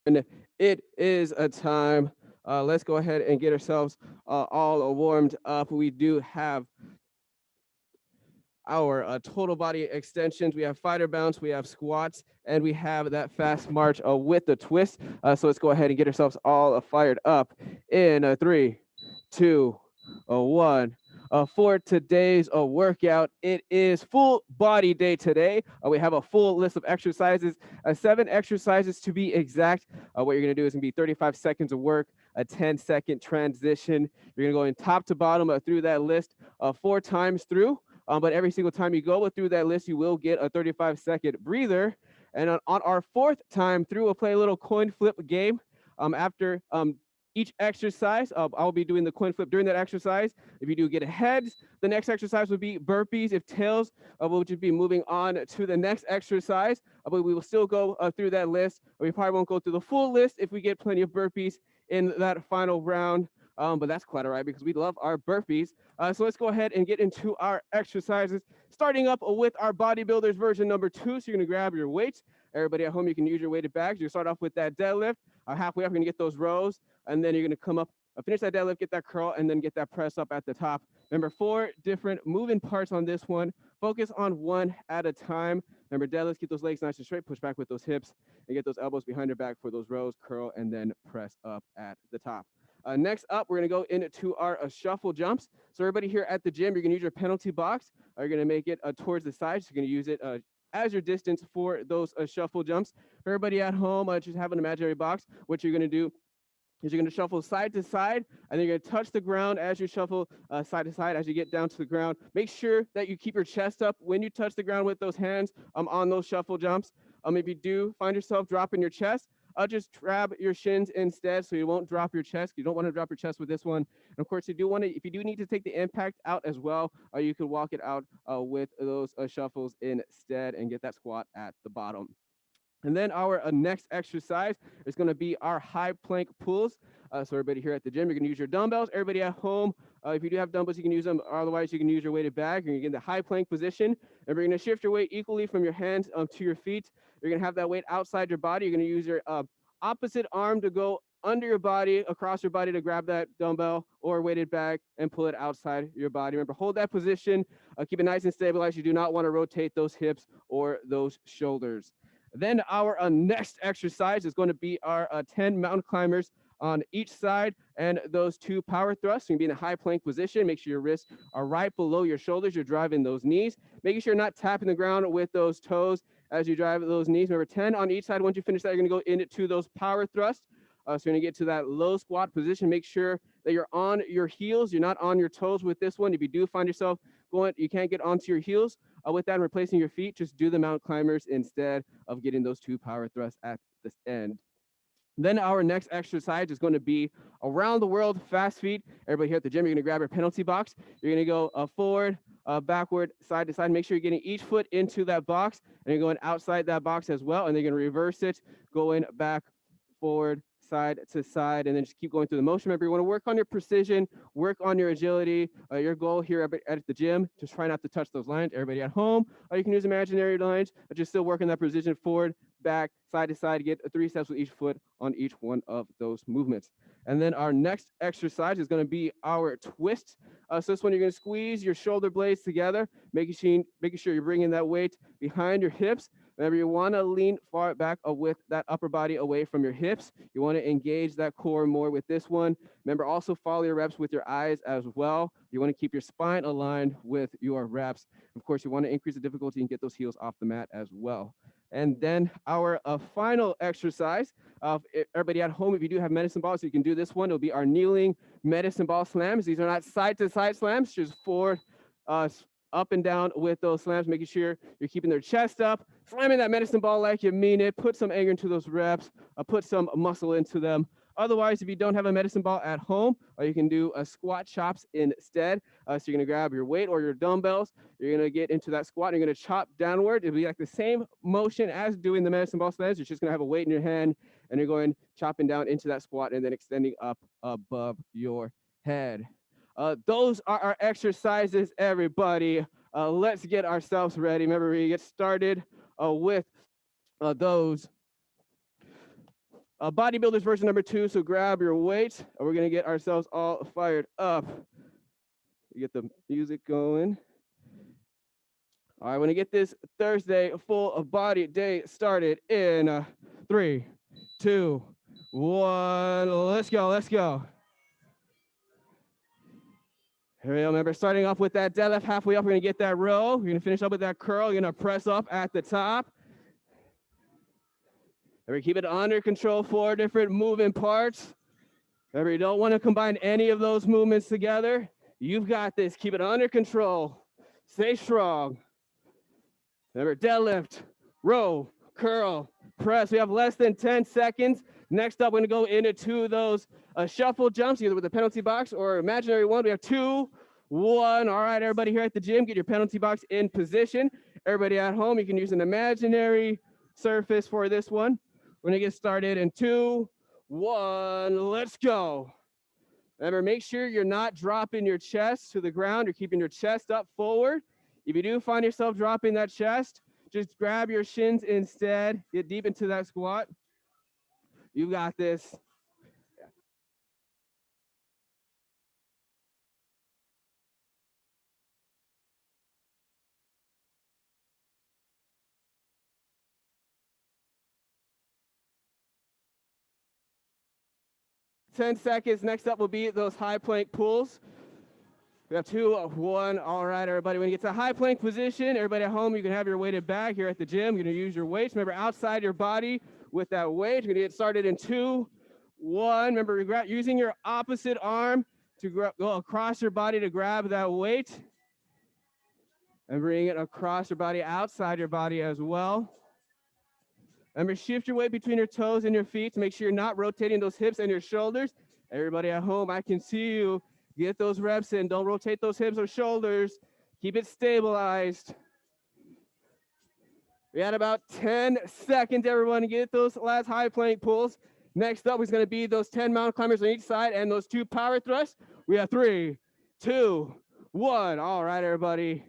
And it is a time. Let's go ahead and get ourselves all warmed up. We do have our total body extensions. We have fighter bounce, we have squats, and we have that fast march with the twist. So let's go ahead and get ourselves all fired up in three, two, one. For today's workout, it is full body day today. We have a full list of exercises, 7 exercises to be exact. What you're going to do is going to be 35 seconds of work, a 10-second transition. You're going to go in top to bottom through that list 4 times through. But every single time you go through that list, you will get a 35-second breather. And on our fourth time through, we'll play a little coin flip game. After each exercise, I'll be doing the coin flip during that exercise. If you do get heads, the next exercise would be burpees. If tails, we'll just be moving on to the next exercise. But we will still go through that list. We probably won't go through the full list if we get plenty of burpees in that final round. But that's quite all right because we love our burpees. So let's go ahead and get into our exercises, starting up with our bodybuilders version number 2. So you're going to grab your weights. Everybody at home, you can use your weighted bags. You start off with that deadlift. Halfway up, you're going to get those rows, and then you're going to come up, finish that deadlift, get that curl, and then get that press up at the top. Remember, 4 different moving parts on this one. Focus on one at a time. Remember, deadlifts, keep those legs nice and straight, push back with those hips, and get those elbows behind your back for those rows, curl, and then press up at the top. Next up, we're going to go into our shuffle jumps. So everybody here at the gym, you're going to use your penalty box. You're going to make it towards the side. So you're going to use it as your distance for those shuffle jumps. For everybody at home, just have an imaginary box. What you're going to do is you're going to shuffle side to side, and then you're going to touch the ground as you shuffle side to side as you get down to the ground. Make sure that you keep your chest up when you touch the ground with those hands on those shuffle jumps. If you do find yourself dropping your chest, just grab your shins instead so you won't drop your chest. You don't want to drop your chest with this one. And of course, you do want to, if you do need to take the impact out as well, you can walk it out with those shuffles instead and get that squat at the bottom. And then our next exercise is going to be our high plank pulls. So everybody here at the gym, you're going to use your dumbbells. Everybody at home, if you do have dumbbells, you can use them. Otherwise, you can use your weighted bag. You're going to get in the high plank position. And we're going to shift your weight equally from your hands to your feet. You're going to have that weight outside your body. You're going to use your opposite arm to go under your body, across your body to grab that dumbbell or weighted bag and pull it outside your body. Remember, hold that position. Keep it nice and stabilized. You do not want to rotate those hips or those shoulders. Then our next exercise is going to be our 10 mountain climbers on each side and those 2 power thrusts. You can be in a high plank position. Make sure your wrists are right below your shoulders. You're driving those knees. Making sure you're not tapping the ground with those toes as you drive those knees. Remember, 10 on each side. Once you finish that, you're going to go into those power thrusts. So you're going to get to that low squat position. Make sure that you're on your heels. You're not on your toes with this one. If you do find yourself going, you can't get onto your heels with that and replacing your feet, just do the mountain climbers instead of getting those 2 power thrusts at this end. Then our next exercise is going to be around the world fast feet. Everybody here at the gym, you're going to grab your penalty box. You're going to go forward, backward, side to side. Make sure you're getting each foot into that box, and you're going outside that box as well. And then you're going to reverse it, going back, forward, side to side, and then just keep going through the motion. Remember, you want to work on your precision, work on your agility. Your goal here at the gym, just try not to touch those lines. Everybody at home, you can use imaginary lines, just still working that precision forward, back, side to side, get 3 steps with each foot on each one of those movements. And then our next exercise is going to be our twist. So this one, you're going to squeeze your shoulder blades together, making sure you're bringing that weight behind your hips. Remember, you want to lean far back with that upper body away from your hips. You want to engage that core more with this one. Remember, also follow your reps with your eyes as well. You want to keep your spine aligned with your reps. Of course, you want to increase the difficulty and get those heels off the mat as well. And then our final exercise, everybody at home, if you do have medicine balls, you can do this one. It'll be our kneeling medicine ball slams. These are not side-to-side slams, just forward, up and down with those slams, making sure you're keeping their chest up, slamming that medicine ball like you mean it. Put some anger into those reps, put some muscle into them. Otherwise, if you don't have a medicine ball at home, you can do squat chops instead. So you're going to grab your weight or your dumbbells. You're going to get into that squat. And you're going to chop downward. It'll be like the same motion as doing the medicine ball slams. You're just going to have a weight in your hand, and you're going chopping down into that squat and then extending up above your head. Those are our exercises, everybody. Let's get ourselves ready. Remember, we get started with those bodybuilders version number 2. So grab your weights, and we're gonna get ourselves all fired up. Get the music going. All right, we're gonna get this Thursday full body day started in 3, 2, 1. Let's go, let's go. Here we go. Remember, starting off with that deadlift halfway up, we're gonna get that row. You're gonna finish up with that curl. You're gonna press up at the top. Remember, keep it under control. 4 different moving parts. Remember, you don't want to combine any of those movements together. You've got this. Keep it under control. Stay strong. Remember, deadlift, row, curl, press. We have less than 10 seconds. Next up, we're going to go into those shuffle jumps, either with the penalty box or imaginary one. We have 2, 1. All right, everybody here at the gym, get your penalty box in position. Everybody at home, you can use an imaginary surface for this one. We're going to get started in 2, 1. Let's go. Remember, make sure you're not dropping your chest to the ground. You're keeping your chest up forward. If you do find yourself dropping that chest, just grab your shins instead. Get deep into that squat. You got this. 10 seconds. Next up will be those high plank pulls. We have 2, 1. All right, everybody. When you get to high plank position, everybody at home, you can have your weighted bag. Here at the gym, you're going to use your weights. Remember, outside your body with that weight. You're going to get started in 2, 1. Remember, using your opposite arm to go across your body to grab that weight. And bring it across your body, outside your body as well. Remember, shift your weight between your toes and your feet to make sure you're not rotating those hips and your shoulders. Everybody at home, I can see you. Get those reps in. Don't rotate those hips or shoulders. Keep it stabilized. We had about 10 seconds, everyone, to get those last high plank pulls. Next up is going to be those 10 mountain climbers on each side and those 2 power thrusts. We have 3, 2, 1. All right, everybody.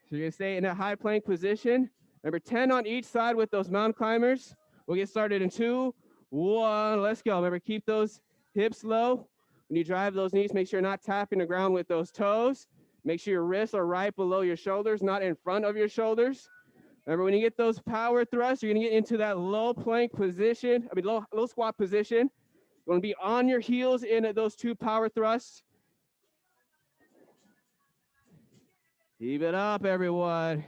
So you're going to stay in a high plank position. Remember, 10 on each side with those mountain climbers. We'll get started in 2, 1. Let's go. Remember, keep those hips low. When you drive those knees, make sure you're not tapping the ground with those toes. Make sure your wrists are right below your shoulders, not in front of your shoulders. Remember, when you get those power thrusts, you're going to get into that low plank position, low squat position. You're going to be on your heels in those 2 power thrusts. Keep it up, everyone.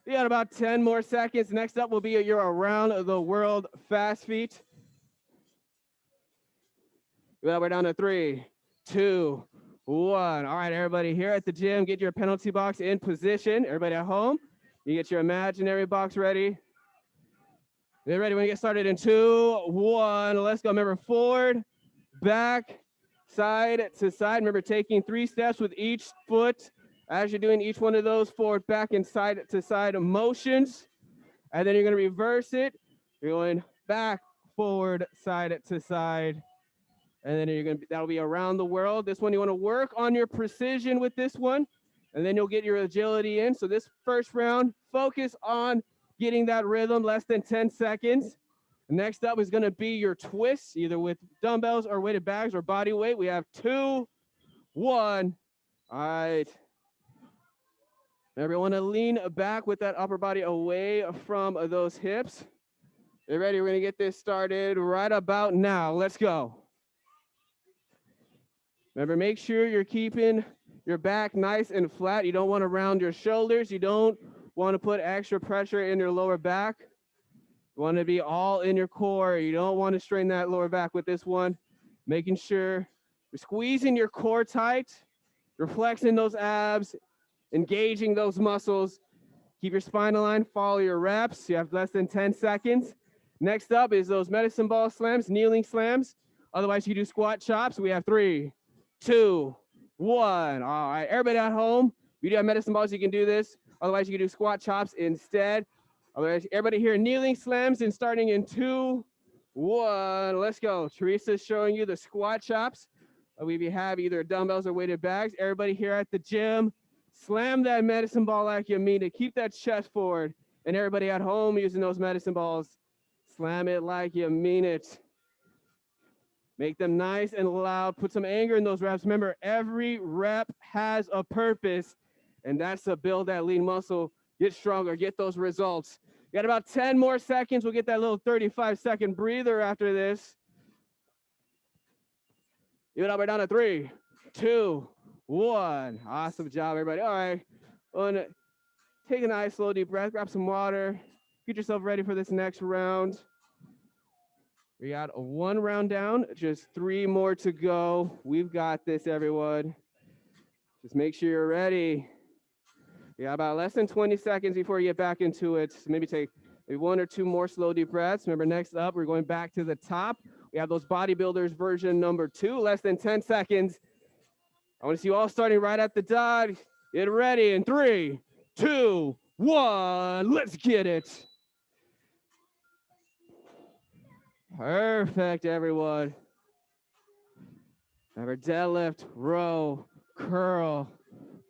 You got about 10 more seconds. Next up will be your around the world fast feet. Well, we're down to 3, 2, 1. All right, everybody here at the gym, get your penalty box in position. Everybody at home, you get your imaginary box ready. Get ready when you get started in 2, 1. Let's go. Remember, forward, back, side to side. Remember, taking 3 steps with each foot as you're doing each one of those forward, back, and side to side motions. And then you're going to reverse it. You're going back, forward, side to side. And then that'll be around the world. This one, you want to work on your precision with this one, and then you'll get your agility in. So this first round, focus on getting that rhythm, less than 10 seconds. Next up is going to be your twists, either with dumbbells or weighted bags or body weight. We have 2, 1. All right. Everyone to lean back with that upper body away from those hips. You ready? We're going to get this started right about now. Let's go. Remember, make sure you're keeping your back nice and flat. You don't want to round your shoulders. You don't want to put extra pressure in your lower back. You want to be all in your core. You don't want to strain that lower back with this one. Making sure you're squeezing your core tight. You're flexing those abs, engaging those muscles. Keep your spine aligned. Follow your reps. You have less than 10 seconds. Next up is those medicine ball slams, kneeling slams. Otherwise, you do squat chops. We have 3, 2, 1. All right, everybody at home, if you do have medicine balls, you can do this. Otherwise, you can do squat chops instead. Otherwise, everybody here, kneeling slams and starting in 2, 1. Let's go. Teresa's showing you the squat chops. We have either dumbbells or weighted bags. Everybody here at the gym, slam that medicine ball like you mean it. Keep that chest forward. And everybody at home using those medicine balls, Slam it like you mean it. Make them nice and loud. Put some anger in those reps. Remember, every rep has a purpose, and that's to build that lean muscle, get stronger, get those results. You got about 10 more seconds. We'll get that little 35-second breather after this. Give it up right down to 3, 2, 1. Awesome job, everybody. All right. Take a nice, slow, deep breath. Grab some water. Get yourself ready for this next round. We got 1 round down, just 3 more to go. We've got this, everyone. Just make sure you're ready. We got about less than 20 seconds before you get back into it. So maybe take 1 or 2 more slow, deep breaths. Remember, next up, we're going back to the top. We have those bodybuilders version number 2, less than 10 seconds. I want to see you all starting right at the dot. Get ready in 3, 2, 1. Let's get it. Perfect, everyone. Remember, deadlift, row, curl,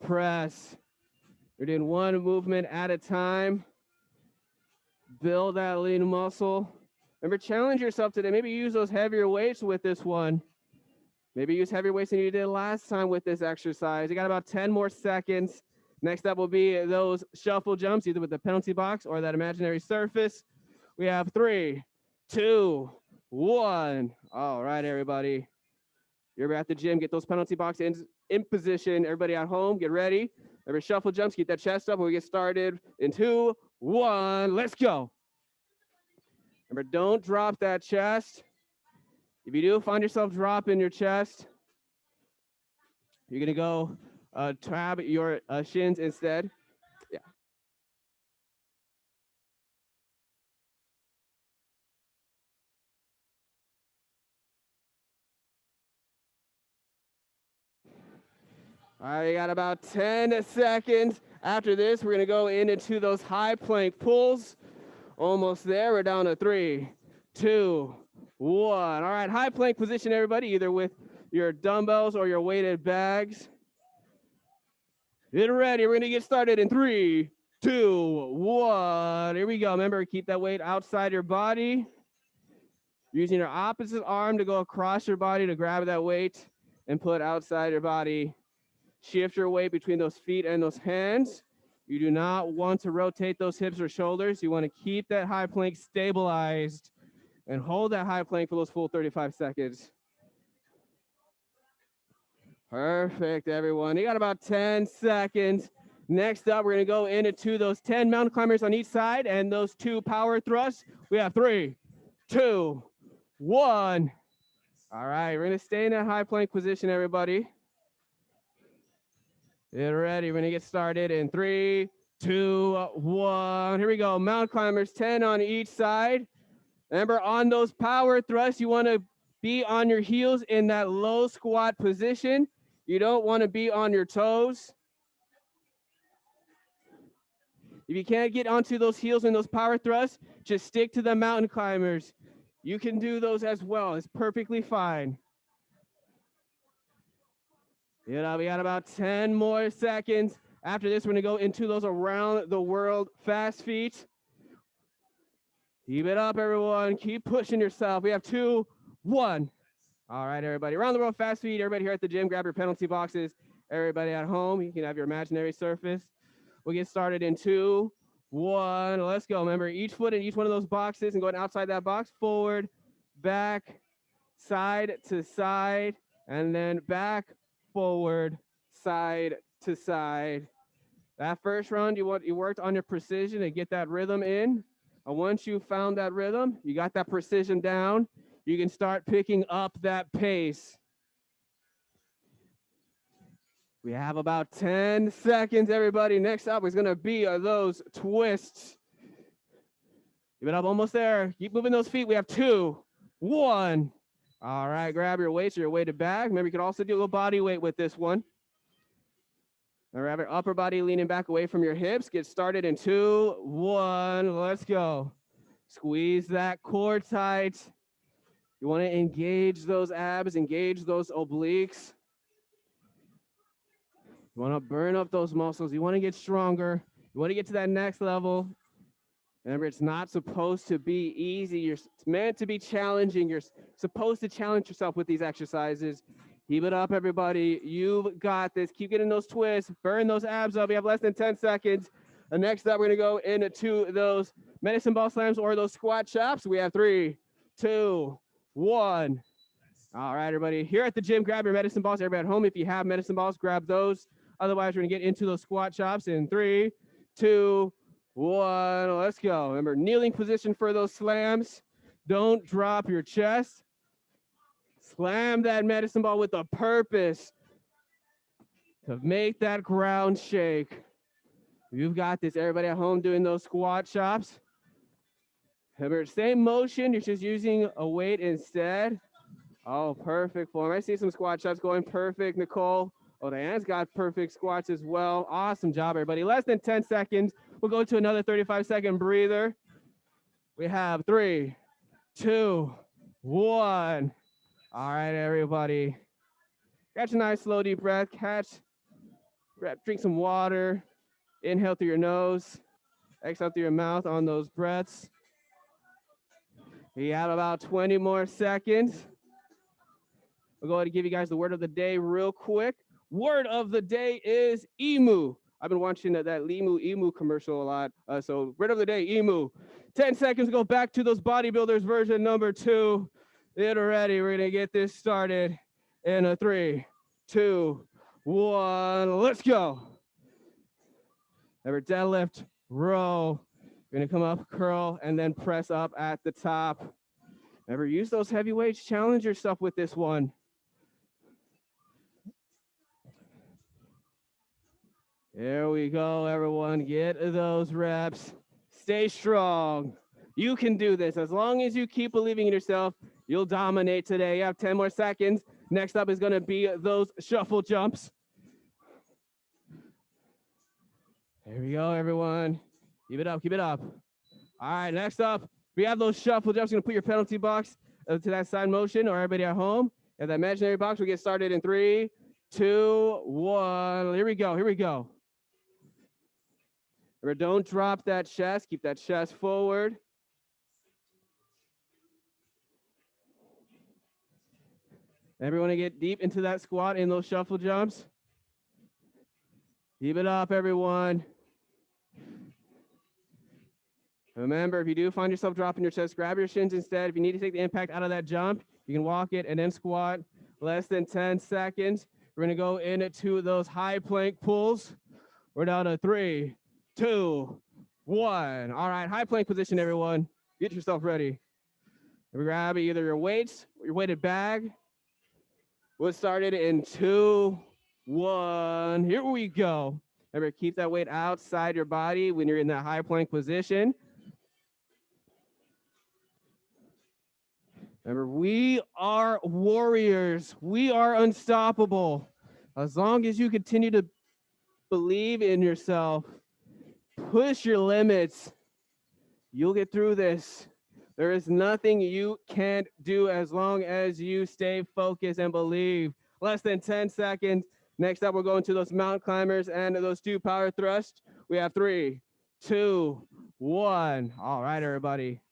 press. We're doing 1 movement at a time. Build that lean muscle. Remember, challenge yourself today. Maybe use those heavier weights with this one. Maybe use heavier weights than you did last time with this exercise. You got about 10 more seconds. Next up will be those shuffle jumps, either with the penalty box or that imaginary surface. We have 3, 2, 1. All right, everybody. You're at the gym. Get those penalty boxes in position. Everybody at home, get ready. Remember, shuffle jumps. Keep that chest up when we get started. In 2, 1. Let's go. Remember, don't drop that chest. If you do find yourself dropping your chest, you're going to go tab your shins instead. Yeah. All right, we got about 10 seconds. After this, we're going to go into those high plank pulls. Almost there. We're down to 3, 2, 1. All right, high plank position, everybody, either with your dumbbells or your weighted bags. Get ready. We're going to get started in 3, 2, 1. Here we go. Remember, keep that weight outside your body. Using your opposite arm to go across your body to grab that weight and put outside your body. Shift your weight between those feet and those hands. You do not want to rotate those hips or shoulders. You want to keep that high plank stabilized and hold that high plank for those full 35 seconds. Perfect, everyone. You got about 10 seconds. Next up, we're going to go into those 10 mountain climbers on each side and those 2 power thrusts. We have 3, 2, 1. All right, we're going to stay in that high plank position, everybody. Get ready. We're going to get started in 3, 2, 1. Here we go. Mountain climbers, 10 on each side. Remember, on those power thrusts, you want to be on your heels in that low squat position. You don't want to be on your toes. If you can't get onto those heels in those power thrusts, just stick to the mountain climbers. You can do those as well. It's perfectly fine. You know, we got about 10 more seconds. After this, we're going to go into those around the world fast feet. Keep it up, everyone. Keep pushing yourself. We have 2, 1. All right, everybody. Around the world fast feet. Everybody here at the gym, grab your penalty boxes. Everybody at home, you can have your imaginary surface. We'll get started in 2, 1. Let's go. Remember, each foot in each one of those boxes and going outside that box. Forward, back, side to side, and then back, forward, side to side. That first round, you worked on your precision and get that rhythm in. And once you found that rhythm, you got that precision down, you can start picking up that pace. We have about 10 seconds, everybody. Next up is going to be those twists. Give it up, almost there. Keep moving those feet. We have 2, 1. All right, grab your weights or your weighted bag. Remember, you can also do a little body weight with this one. All right, your upper body leaning back away from your hips. Get started in 2, 1. Let's go. Squeeze that core tight. You want to engage those abs, engage those obliques. You want to burn up those muscles. You want to get stronger. You want to get to that next level. Remember, it's not supposed to be easy. It's meant to be challenging. You're supposed to challenge yourself with these exercises. Keep it up, everybody. You've got this. Keep getting those twists. Burn those abs up. We have less than 10 seconds. And next up, we're going to go into those medicine ball slams or those squat chops. We have 3, 2, 1. All right, everybody. Here at the gym, grab your medicine balls. Everybody at home, if you have medicine balls, grab those. Otherwise, we're going to get into those squat chops in 3, 2, 1. Let's go. Remember, kneeling position for those slams. Don't drop your chest. Slam that medicine ball with a purpose to make that ground shake. You've got this. Everybody at home doing those squat chops. Remember, same motion. You're just using a weight instead. Oh, perfect form. I see some squat chops going perfect, Nicole. Oh, Diane's got perfect squats as well. Awesome job, everybody. Less than 10 seconds. We'll go to another 35-second breather. We have 3, 2, 1. All right, everybody. Catch a nice slow deep breath. Drink some water. Inhale through your nose. Exhale through your mouth on those breaths. We have about 20 more seconds. We'll go ahead and give you guys the word of the day real quick. Word of the day is emu. I've been watching that Limu Emu commercial a lot. So word of the day, emu. 10 seconds to go back to those bodybuilders version number 2. Get ready. We're going to get this started in a 3, 2, 1. Let's go. Remember, deadlift, row. You're going to come up, curl, and then press up at the top. Remember, use those heavy weights. Challenge yourself with this one. There we go, everyone. Get those reps. Stay strong. You can do this. As long as you keep believing in yourself, you'll dominate today. You have 10 more seconds. Next up is going to be those shuffle jumps. There we go, everyone. Keep it up, keep it up. All right, next up, we have those shuffle jumps. You're going to put your penalty box to that side motion, or everybody at home. And that imaginary box, we'll get started in 3, 2, 1. Here we go, here we go. Remember, don't drop that chest. Keep that chest forward. Everyone get deep into that squat in those shuffle jumps. Keep it up, everyone. Remember, if you do find yourself dropping your chest, grab your shins instead. If you need to take the impact out of that jump, you can walk it and then squat. Less than 10 seconds. We're going to go into those high plank pulls. We're down to 3, 2, 1. All right, high plank position, everyone. Get yourself ready. We grab either your weights or your weighted bag. We'll start it in 2, 1. Here we go. Remember, keep that weight outside your body when you're in that high plank position. Remember, we are warriors. We are unstoppable. As long as you continue to believe in yourself, push your limits, you'll get through this. There is nothing you can't do as long as you stay focused and believe. Less than 10 seconds. Next up, we're going to those mountain climbers and those 2 power thrusts. We have 3, 2, 1. All right, everybody.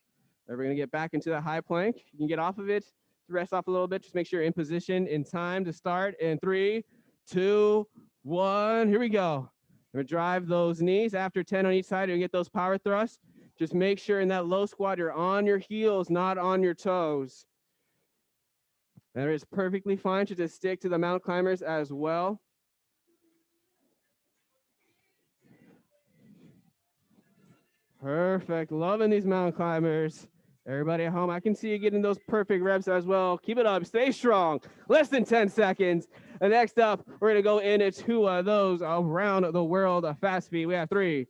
We're going to get back into that high plank. You can get off of it to rest off a little bit. Just make sure you're in position in time to start in 3, 2, 1. Here we go. We're going to drive those knees. After 10 on each side, you get those power thrusts. Just make sure in that low squat, you're on your heels, not on your toes. That is perfectly fine to just stick to the mountain climbers as well. Perfect. Loving these mountain climbers. Everybody at home, I can see you getting those perfect reps as well. Keep it up. Stay strong. Less than 10 seconds. And next up, we're going to go into those around the world fast feet. We have 3,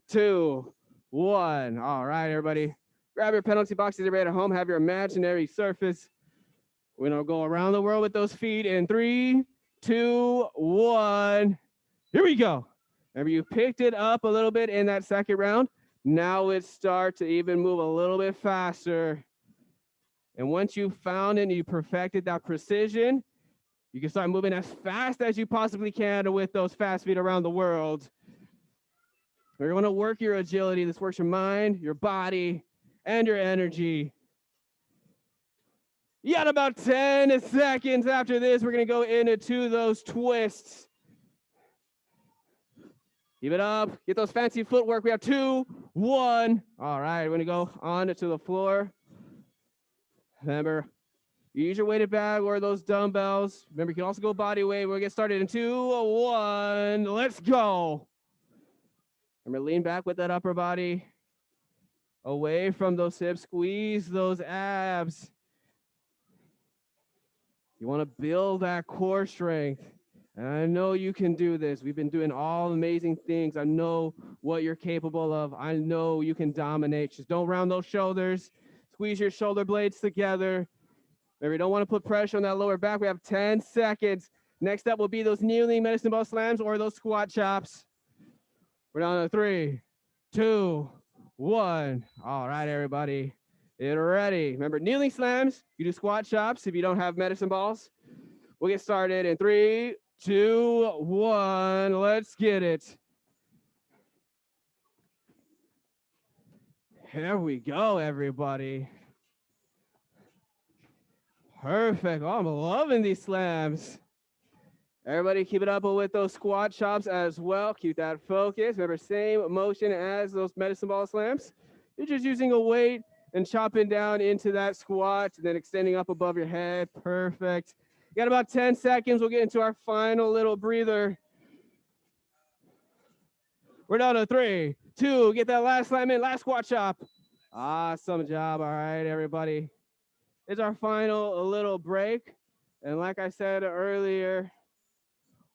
2, 1. All right, everybody. Grab your penalty boxes. Everybody at home, have your imaginary surface. We're going to go around the world with those feet in 3, 2, 1. Here we go. Remember, you picked it up a little bit in that second round. Now let's start to even move a little bit faster. And once you found it and you perfected that precision, you can start moving as fast as you possibly can with those fast feet around the world. We're going to work your agility. This works your mind, your body, and your energy. You got about 10 seconds after this. We're going to go into those twists. Keep it up. Get those fancy footwork. We have 2, 1. All right, we're going to go on to the floor. Remember, use your weighted bag or those dumbbells. Remember, you can also go body weight. We'll get started in 2, 1. Let's go. Remember, lean back with that upper body. Away from those hips. Squeeze those abs. You want to build that core strength. And I know you can do this. We've been doing all amazing things. I know what you're capable of. I know you can dominate. Just don't round those shoulders. Squeeze your shoulder blades together. Maybe you don't want to put pressure on that lower back. We have 10 seconds. Next up will be those kneeling medicine ball slams or those squat chops. We're down to 3, 2, 1. All right, everybody. Get ready. Remember, kneeling slams, you do squat chops if you don't have medicine balls. We'll get started in 3, 2, 1. Let's get it. Here we go, everybody. Perfect. Oh, I'm loving these slams. Everybody keep it up with those squat chops as well. Keep that focus. Remember, same motion as those medicine ball slams. You're just using a weight and chopping down into that squat, then extending up above your head. Perfect. You got about 10 seconds. We'll get into our final little breather. We're down to 3, 2. Get that last slam in, last squat chop. Awesome job. All right, everybody. It's our final little break. And like I said earlier,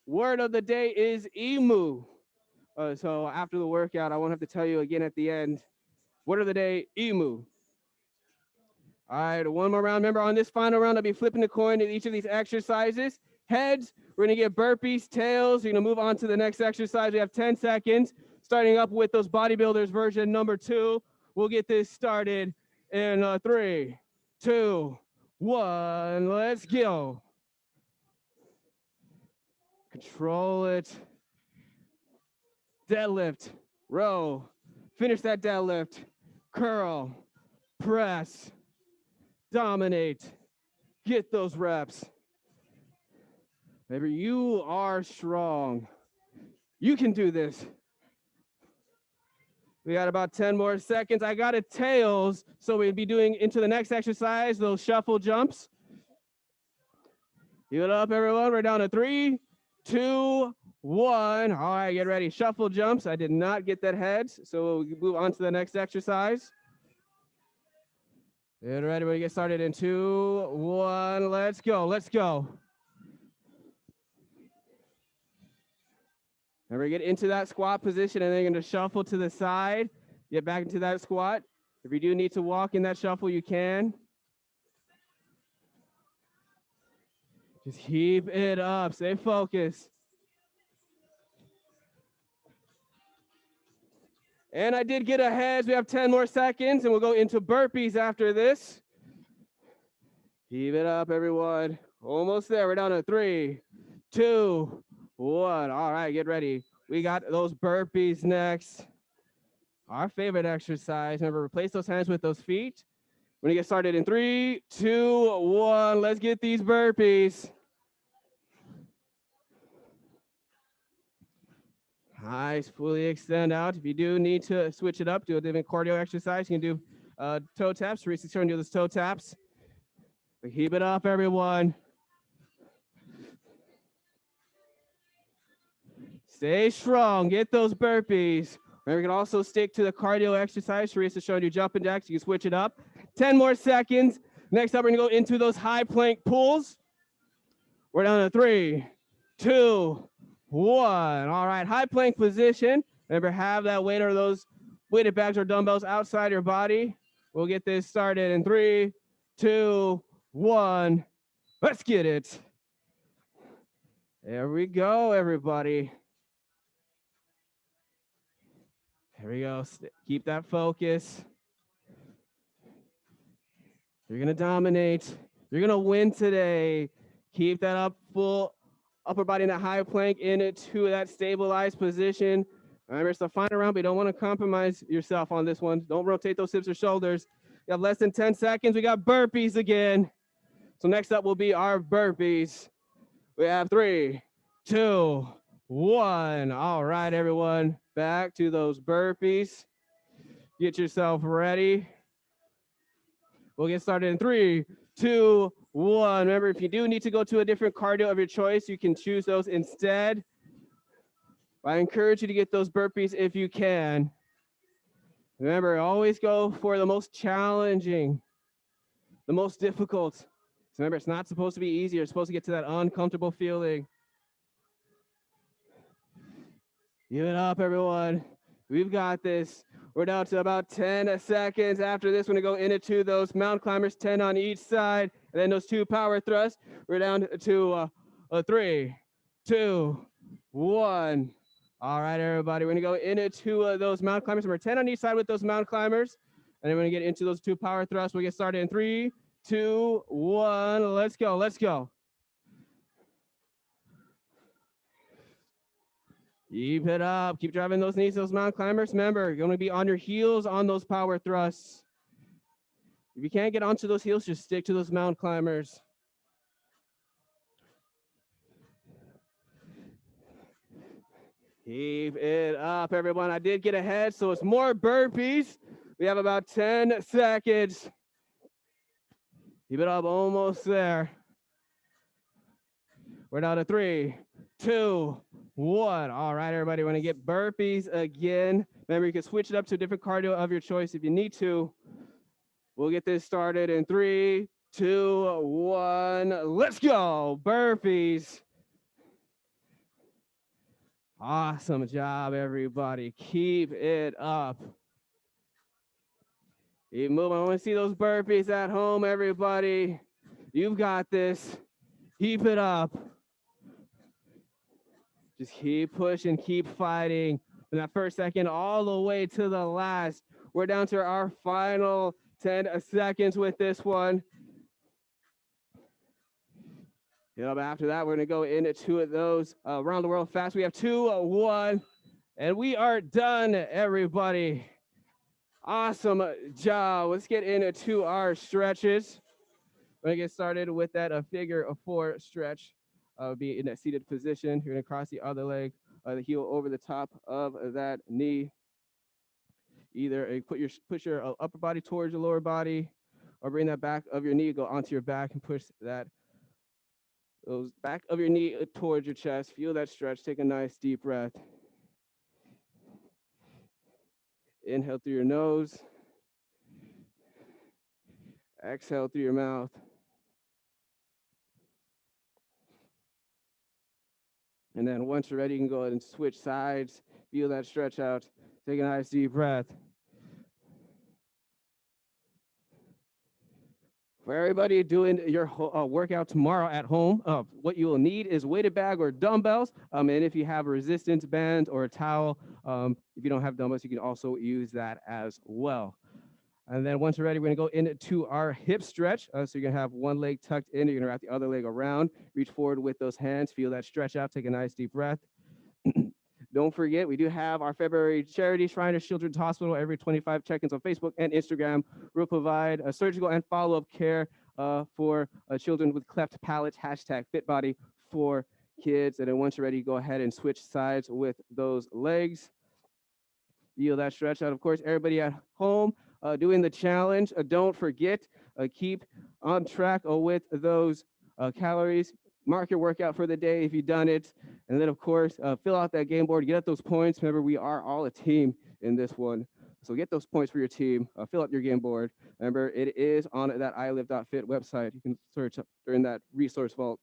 word of the day is emu. So after the workout, I won't have to tell you again at the end. Word of the day, emu. All right, one more round. Remember, on this final round, I'll be flipping the coin in each of these exercises. Heads, we're gonna get burpees. Tails, we're gonna move on to the next exercise. We have 10 seconds, starting up with those bodybuilders version number 2. We'll get this started in 3, 2, 1. Let's go. Control it. Deadlift, row, finish that deadlift, curl, press, dominate, get those reps. Maybe you are strong. You can do this. We got about 10 more seconds. I got it tails, so we'd be doing into the next exercise, those shuffle jumps. Give it up, everyone. We're down to 3, 2, 1. All right, get ready. Shuffle jumps. I did not get that heads, so we'll move on to the next exercise. Get ready. We get started in 2, 1. Let's go. Let's go. And we get into that squat position, and then you're going to shuffle to the side. Get back into that squat. If you do need to walk in that shuffle, you can. Just keep it up. Stay focused. And I did get a heads. We have 10 more seconds, and we'll go into burpees after this. Keep it up, everyone. Almost there. We're down to 3, 2, 1. All right, get ready. We got those burpees next. Our favorite exercise. Remember, replace those hands with those feet. We're going to get started in 3, 2, 1. Let's get these burpees. Nice. Fully extend out. If you do need to switch it up, do a different cardio exercise, you can do toe taps. Teresa's showing you those toe taps. But keep it up, everyone. Stay strong. Get those burpees. Remember, you can also stick to the cardio exercise. Teresa's showing you jumping jacks. You can switch it up. 10 more seconds. Next up, we're going to go into those high plank pulls. We're down to 3, 2, 1. All right, high plank position. Remember, have that weight or those weighted bags or dumbbells outside your body. We'll get this started in 3, 2, 1. Let's get it. There we go, everybody. There we go. Keep that focus. You're going to dominate. You're going to win today. Keep that up, full upper body in that high plank into that stabilized position. Remember, it's the final round, but you don't want to compromise yourself on this one. Don't rotate those hips or shoulders. You have less than 10 seconds. We got burpees again. So next up will be our burpees. We have 3, 2, 1. All right, everyone. Back to those burpees. Get yourself ready. We'll get started in 3, 2, 1. Remember, if you do need to go to a different cardio of your choice, you can choose those instead. I encourage you to get those burpees if you can. Remember, always go for the most challenging, the most difficult. So remember, it's not supposed to be easy. You're supposed to get to that uncomfortable feeling. Give it up, everyone. We've got this. We're down to about 10 seconds. After this, we're going to go into those mountain climbers, 10 on each side. And then those 2 power thrusts. We're down to 3, 2, 1. All right, everybody. We're going to go into those mountain climbers. We're 10 on each side with those mountain climbers. And then we're going to get into those 2 power thrusts. We'll get started in 3, 2, 1. Let's go. Let's go. Keep it up. Keep driving those knees, those mountain climbers. Remember, you're going to be on your heels on those power thrusts. If you can't get onto those heels, just stick to those mountain climbers. Keep it up, everyone. I did get ahead, so it's more burpees. We have about 10 seconds. Keep it up, almost there. We're down to 3, 2, 1. All right, everybody, we're going to get burpees again. Remember, you can switch it up to a different cardio of your choice if you need to. We'll get this started in 3, 2, 1. Let's go. Burpees. Awesome job, everybody. Keep it up. Keep moving. I want to see those burpees at home, everybody. You've got this. Keep it up. Just keep pushing, keep fighting. From that first second all the way to the last. We're down to our final 10 seconds with this one. But after that, we're going to go into 2 of those around the world fast. We have 2, 1, and we are done, everybody. Awesome job. Let's get into our stretches. We're going to get started with that figure 4 stretch. Be in that seated position. You're going to cross the other leg, the heel over the top of that knee. Either push your upper body towards your lower body, or bring that back of your knee, go onto your back and push those back of your knee towards your chest. Feel that stretch. Take a nice deep breath. Inhale through your nose. Exhale through your mouth. And then once you're ready, you can go ahead and switch sides. Feel that stretch out. Take a nice deep breath. For everybody doing your workout tomorrow at home, what you will need is weighted bag or dumbbells. And if you have a resistance band or a towel, if you don't have dumbbells, you can also use that as well. And then once you're ready, we're going to go into our hip stretch. So you're going to have one leg tucked in. You're going to wrap the other leg around. Reach forward with those hands. Feel that stretch out. Take a nice deep breath. Don't forget, we do have our February charity, Shriners Children's Hospital. Every 25 check-ins on Facebook and Instagram will provide a surgical and follow-up care for children with cleft palate, #FitBody for kids. And then once you're ready, go ahead and switch sides with those legs. Feel that stretch out. Of course, everybody at home doing the challenge, don't forget, keep on track with those calories. Mark your workout for the day if you've done it. And then, of course, fill out that game board. Get out those points. Remember, we are all a team in this one. So get those points for your team. Fill out your game board. Remember, it is on that ilive.fit website. You can search up during that resource vault.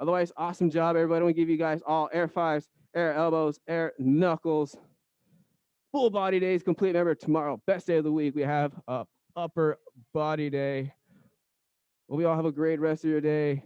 Otherwise, awesome job, everybody. I want to give you guys all air fives, air elbows, air knuckles. Full body days complete. Remember, tomorrow, best day of the week, we have upper body day. Well, we all have a great rest of your day.